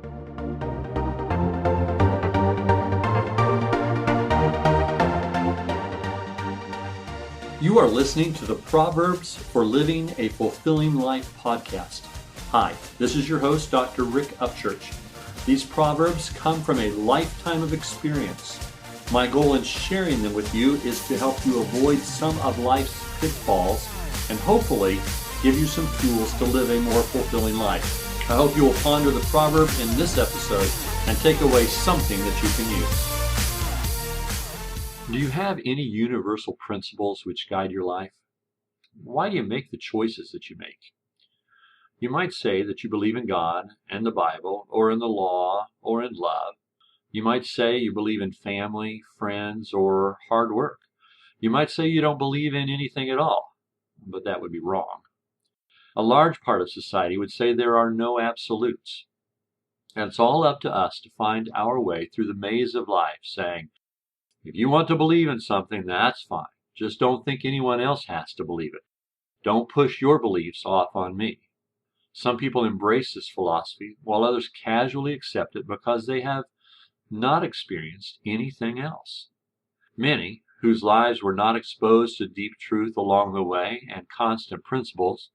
You are listening to the Proverbs for Living a Fulfilling Life podcast. Hi, this is your host, Dr. Rick Upchurch. These Proverbs come from a lifetime of experience. My goal in sharing them with you is to help you avoid some of life's pitfalls and hopefully give you some tools to live a more fulfilling life. I hope you will ponder the proverb in this episode and take away something that you can use. Do you have any universal principles which guide your life? Why do you make the choices that you make? You might say that you believe in God and the Bible, or in the law, or in love. You might say you believe in family, friends, or hard work. You might say you don't believe in anything at all, but that would be wrong. A large part of society would say there are no absolutes. And it's all up to us to find our way through the maze of life, saying, if you want to believe in something, that's fine. Just don't think anyone else has to believe it. Don't push your beliefs off on me. Some people embrace this philosophy, while others casually accept it because they have not experienced anything else. Many, whose lives were not exposed to deep truth along the way and constant principles,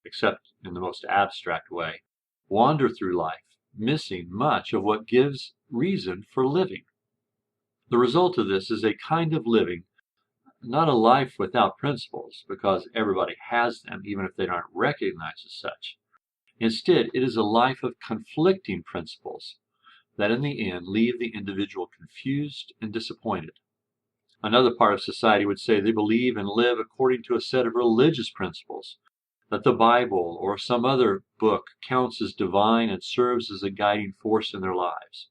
except in the most abstract way, wander through life, missing much of what gives reason for living. The result of this is a kind of living, not a life without principles, because everybody has them, even if they aren't recognized as such. Instead, it is a life of conflicting principles that in the end leave the individual confused and disappointed. Another part of society would say they believe and live according to a set of religious principles, that the Bible or some other book counts as divine and serves as a guiding force in their lives.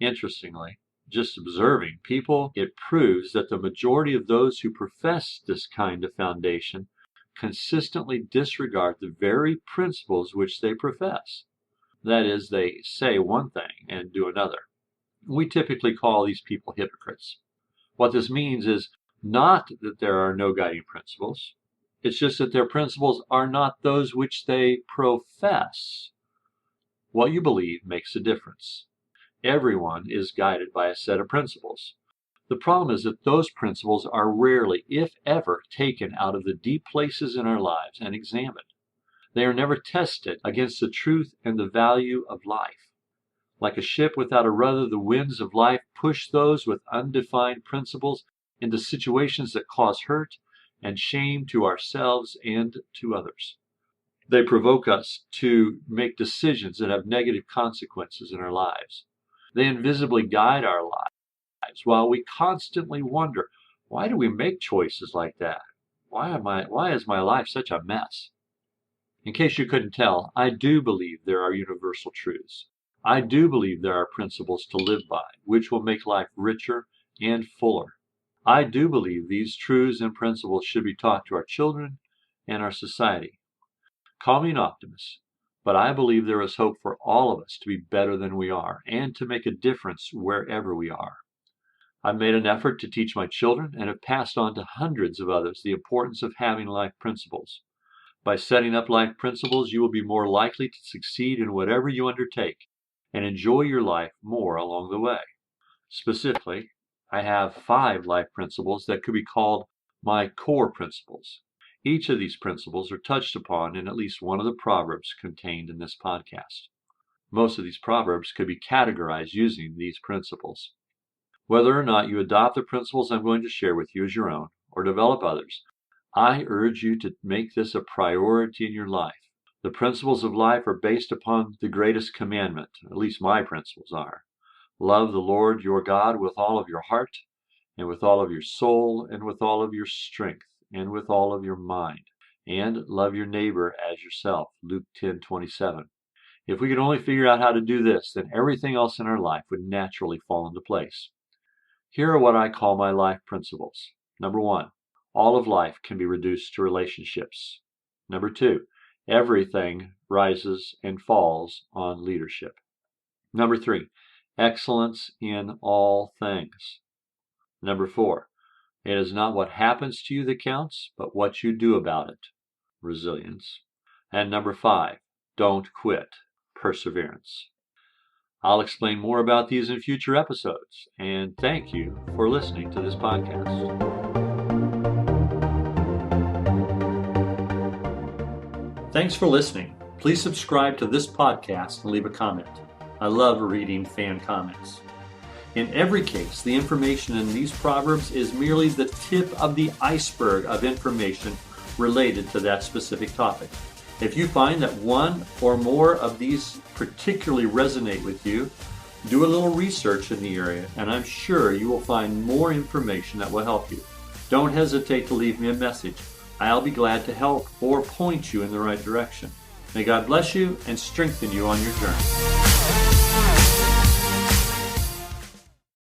Interestingly, just observing people, it proves that the majority of those who profess this kind of foundation consistently disregard the very principles which they profess. That is, they say one thing and do another. We typically call these people hypocrites. What this means is not that there are no guiding principles. It's just that their principles are not those which they profess. What you believe makes a difference. Everyone is guided by a set of principles. The problem is that those principles are rarely, if ever, taken out of the deep places in our lives and examined. They are never tested against the truth and the value of life. Like a ship without a rudder, the winds of life push those with undefined principles into situations that cause hurt and shame to ourselves and to others. They provoke us to make decisions that have negative consequences in our lives. They invisibly guide our lives while we constantly wonder, why do we make choices like that? Why is my life such a mess? In case you couldn't tell, I do believe there are universal truths. I do believe there are principles to live by, which will make life richer and fuller. I do believe these truths and principles should be taught to our children and our society. Call me an optimist, but I believe there is hope for all of us to be better than we are and to make a difference wherever we are. I've made an effort to teach my children and have passed on to hundreds of others the importance of having life principles. By setting up life principles, you will be more likely to succeed in whatever you undertake and enjoy your life more along the way. Specifically, I have 5 life principles that could be called my core principles. Each of these principles are touched upon in at least one of the proverbs contained in this podcast. Most of these proverbs could be categorized using these principles. Whether or not you adopt the principles I'm going to share with you as your own, or develop others, I urge you to make this a priority in your life. The principles of life are based upon the greatest commandment, at least my principles are. Love the Lord your God with all of your heart, and with all of your soul, and with all of your strength, and with all of your mind. And love your neighbor as yourself, Luke 10:27. If we could only figure out how to do this, then everything else in our life would naturally fall into place. Here are what I call my life principles. Number 1, all of life can be reduced to relationships. Number 2, everything rises and falls on leadership. Number 3, excellence in all things. Number 4, it is not what happens to you that counts, but what you do about it. Resilience. And number 5, don't quit. Perseverance. I'll explain more about these in future episodes, and thank you for listening to this podcast. Thanks for listening. Please subscribe to this podcast and leave a comment. I love reading fan comments. In every case, the information in these proverbs is merely the tip of the iceberg of information related to that specific topic. If you find that one or more of these particularly resonate with you, do a little research in the area, and I'm sure you will find more information that will help you. Don't hesitate to leave me a message. I'll be glad to help or point you in the right direction. May God bless you and strengthen you on your journey.